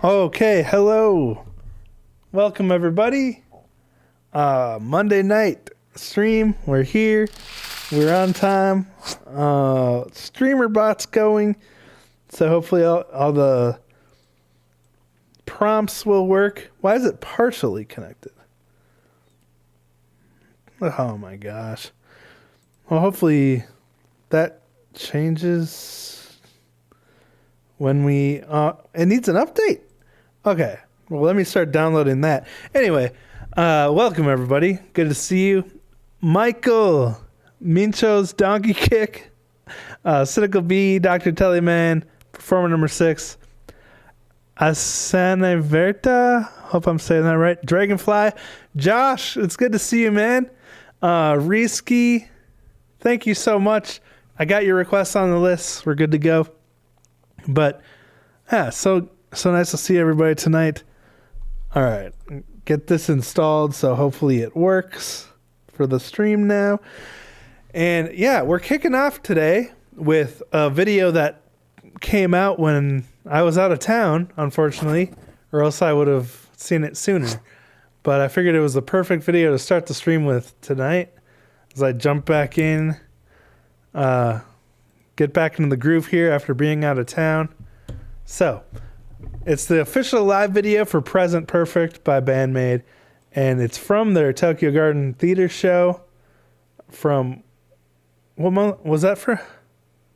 Okay, hello. Welcome everybody. Monday night stream. We're here. We're on time. Streamer bot's going. So hopefully all the prompts will work. Why is it partially connected? Oh my gosh. Well, hopefully that changes when we... it needs an update. Okay. Well, let me start downloading that. Anyway, welcome everybody. Good to see you. Michael, Mincho's Donkey Kick, Cynical B, Dr. Teleman, Performer number 6, Asana Verta, hope I'm saying that right, Dragonfly, Josh, it's good to see you, man. Risky, thank you so much. I got your requests on the list. We're good to go. But, yeah, so nice to see everybody tonight. All right, get this installed so hopefully it works for the stream now. And yeah, we're kicking off today with a video that came out when I was out of town, unfortunately, or else I would have seen it sooner. But I figured it was the perfect video to start the stream with tonight as I jump back in, get back into the groove here after being out of town. So, it's the official live video for Present Perfect by BAND-MAID, and it's from their Tokyo Garden Theater show from, what month was that for?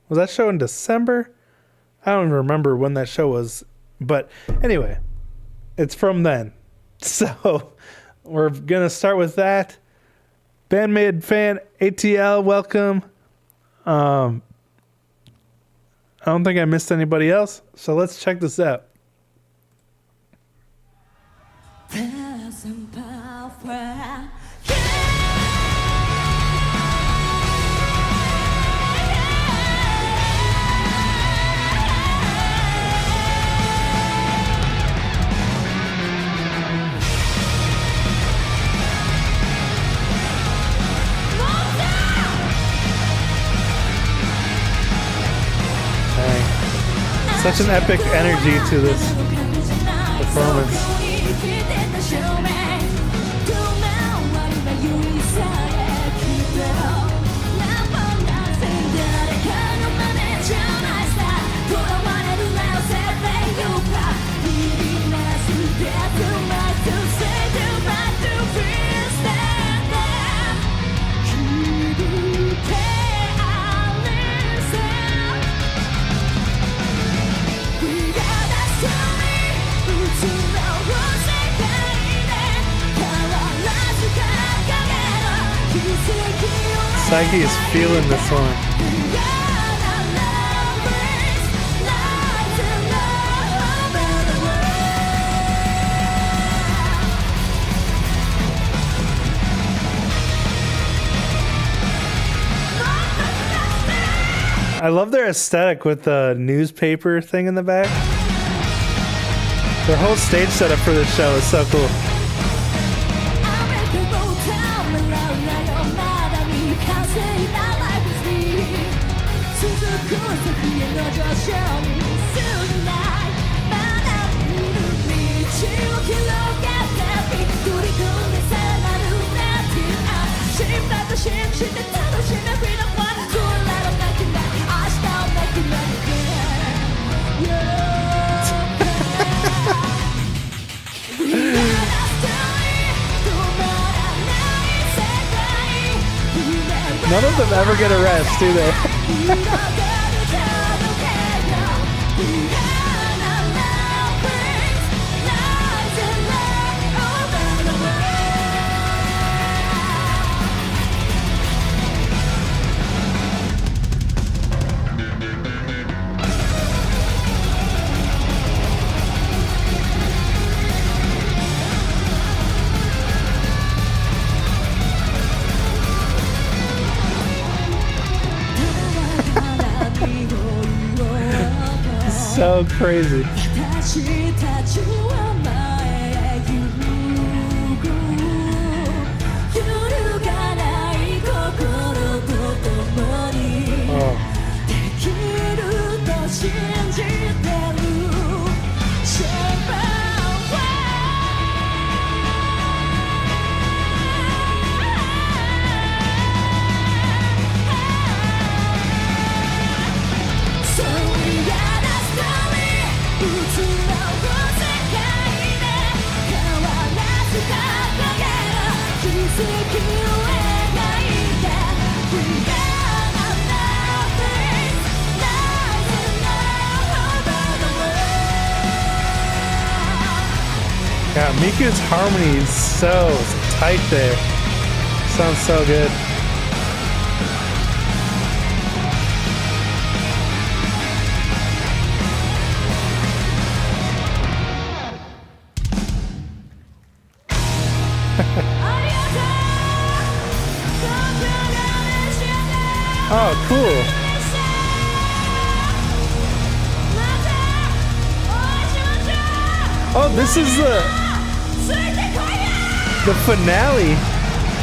Was that show in December? I don't even remember when that show was, but anyway, it's from then. So, we're going to start with that. BAND-MAID fan, ATL, welcome. I don't think I missed anybody else, so let's check this out. Present perfect. Such an epic energy to this performance. Psyche is feeling this one. I love their aesthetic with the newspaper thing in the back. Their whole stage setup for this show is so cool. None of them ever get a rest, do they? So crazy. Yeah, Miku's harmony is so tight there. Sounds so good. Oh, cool. Oh, this is the finale.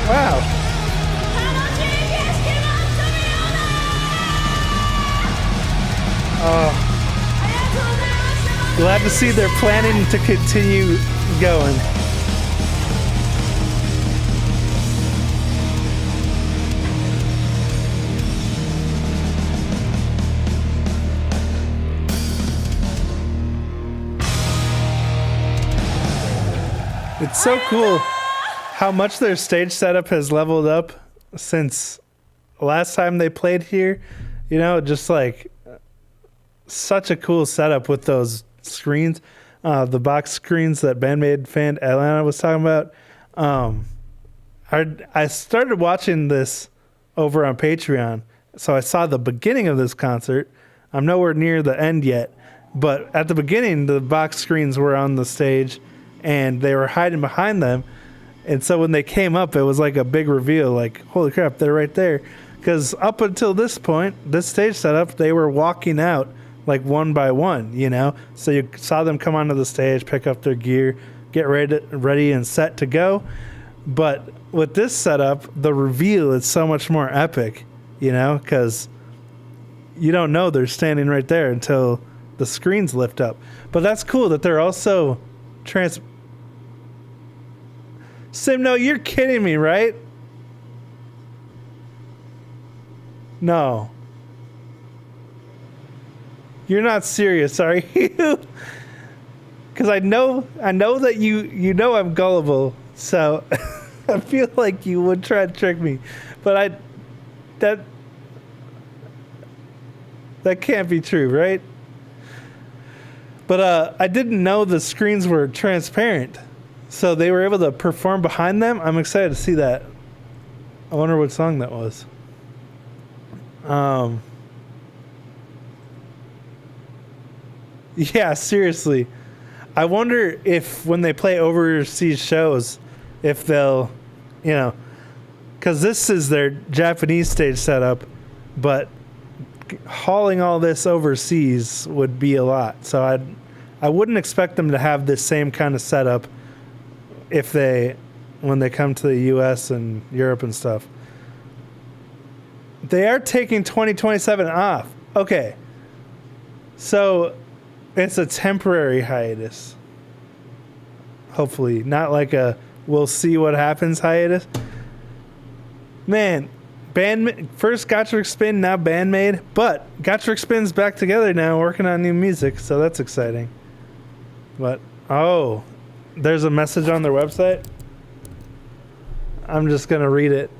Wow. Oh. Glad to see they're planning to continue going. It's so cool how much their stage setup has leveled up since last time they played here. You know, just like such a cool setup with those screens, the box screens that BAND-MAID fan Atlanta was talking about. I started watching this over on Patreon, so I saw the beginning of this concert. I'm nowhere near the end yet, but at the beginning, the box screens were on the stage and they were hiding behind them. And so when they came up, it was like a big reveal, like, holy crap, they're right there. Because up until this point, this stage setup, they were walking out like one by one, you know? So you saw them come onto the stage, pick up their gear, get ready and set to go. But with this setup, the reveal is so much more epic, you know? Because you don't know they're standing right there until the screens lift up. But that's cool that they're also Simno, you're kidding me, right? No. You're not serious, are you? Because I know that you know I'm gullible, so I feel like you would try to trick me. But that can't be true, right? But I didn't know the screens were transparent. So they were able to perform behind them. I'm excited to see that. I wonder what song that was. Yeah, seriously. I wonder if when they play overseas shows, if they'll, you know, because this is their Japanese stage setup, but hauling all this overseas would be a lot. So I wouldn't expect them to have this same kind of setup when they come to the US and Europe and stuff. They are taking 2027 off. Okay. So it's a temporary hiatus. Hopefully. Not like a we'll see what happens hiatus. Man, first Gottschalk Spin, now BAND-MAID. But Gottschalk Spin's back together now working on new music, so that's exciting. But, there's a message on their website. I'm just going to read it.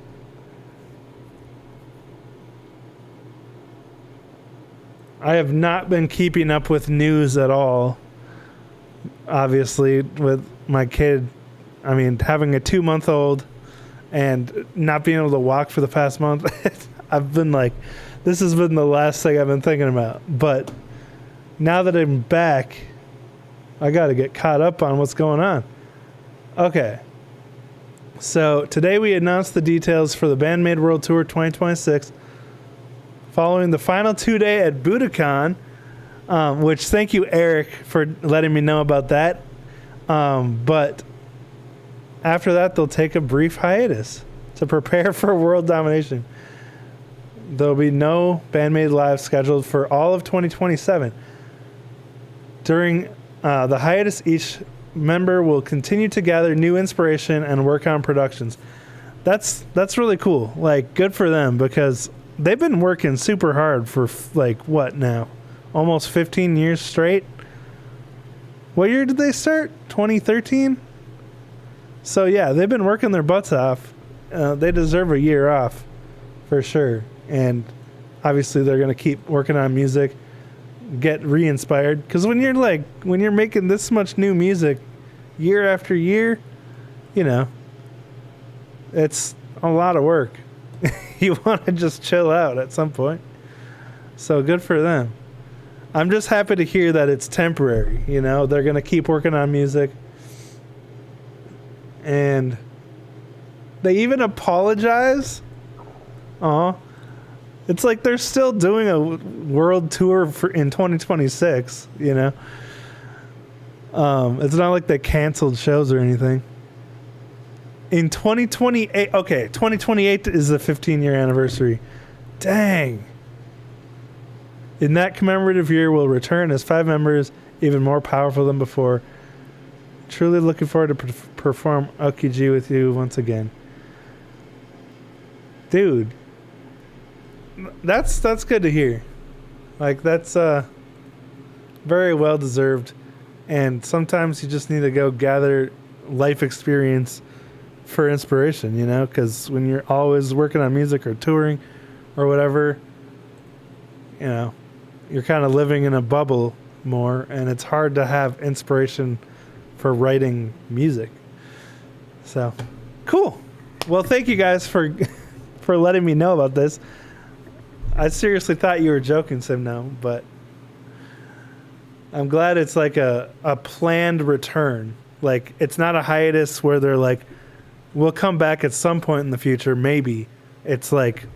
I have not been keeping up with news at all. Obviously, with my kid, having a 2-month-old and not being able to walk for the past month, I've been like, this has been the last thing I've been thinking about. But now that I'm back, I got to get caught up on what's going on. Okay. So today we announced the details for the BAND-MAID World Tour 2026 following the final 2-day at Budokan, which thank you, Eric, for letting me know about that. But after that, they'll take a brief hiatus to prepare for world domination. There'll be no BAND-MAID Live scheduled for all of 2027. During the hiatus, each member will continue to gather new inspiration and work on productions. That's really cool. Like, good for them, because they've been working super hard for what now? Almost 15 years straight. What year did they start? 2013? So yeah, they've been working their butts off. They deserve a year off for sure. And obviously they're going to keep working on music, get re-inspired. Because when you're making this much new music year after year, it's a lot of work. You want to just chill out at some point. So good for them. I'm just happy to hear that it's temporary. They're going to keep working on music. And they even apologize. It's like they're still doing a world tour in 2026, It's not like they canceled shows or anything. In 2028, 2028 is the 15-year anniversary. Dang. In that commemorative year, we'll return as 5 members, even more powerful than before. Truly looking forward to perform Okiji with you once again. Dude, that's good to hear. Like, that's very well deserved. And sometimes you just need to go gather life experience for inspiration, because when you're always working on music or touring or whatever, you're kind of living in a bubble more, and it's hard to have inspiration for writing music. So, cool. Well, thank you guys for letting me know about this. I seriously thought you were joking, Simno, but I'm glad it's like a planned return. Like, it's not a hiatus where they're like, we'll come back at some point in the future, maybe. It's like,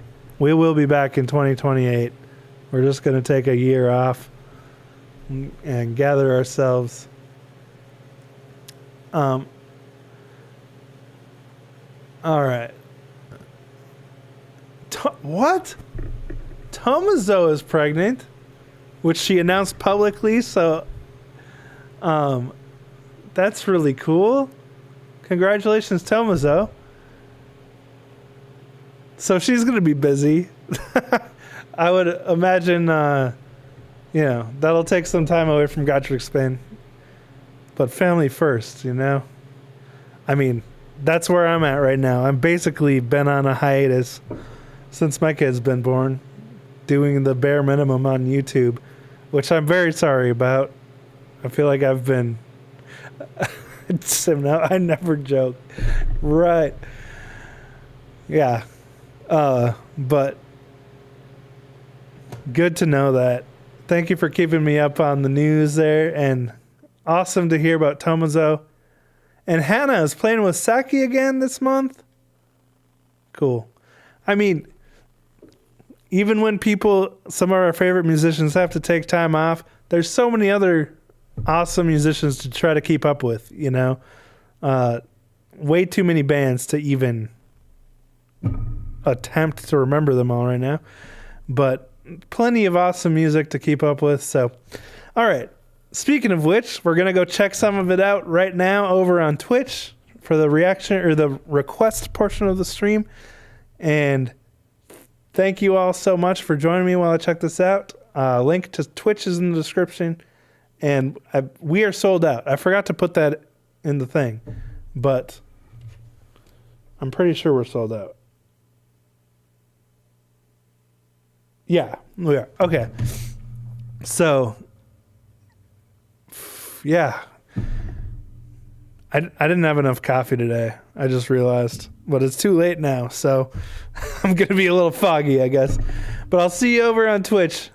we will be back in 2028. We're just going to take a year off and gather ourselves. All right. What? Tomozo is pregnant, which she announced publicly, so that's really cool. Congratulations, Tomozo. So she's going to be busy. I would imagine, that'll take some time away from Gottschalk Spin. But family first, that's where I'm at right now. I'm basically been on a hiatus since my kid's been born, doing the bare minimum on YouTube, which I'm very sorry about. I feel like I've been... I never joke. Right. Yeah. But good to know that. Thank you for keeping me up on the news there, and awesome to hear about Tomozo. And Hannah is playing with Saki again this month. Cool. even when some of our favorite musicians have to take time off, there's so many other awesome musicians to try to keep up with, you know? Way too many bands to even attempt to remember them all right now. But plenty of awesome music to keep up with. So, all right. Speaking of which, we're going to go check some of it out right now over on Twitch for the reaction or the request portion of the stream. And thank you all so much for joining me while I check this out. Link to Twitch is in the description. And we are sold out. I forgot to put that in the thing, but I'm pretty sure we're sold out. Yeah, we are. Okay. So, yeah. I didn't have enough coffee today. I just realized. But it's too late now, so I'm going to be a little foggy, I guess. But I'll see you over on Twitch.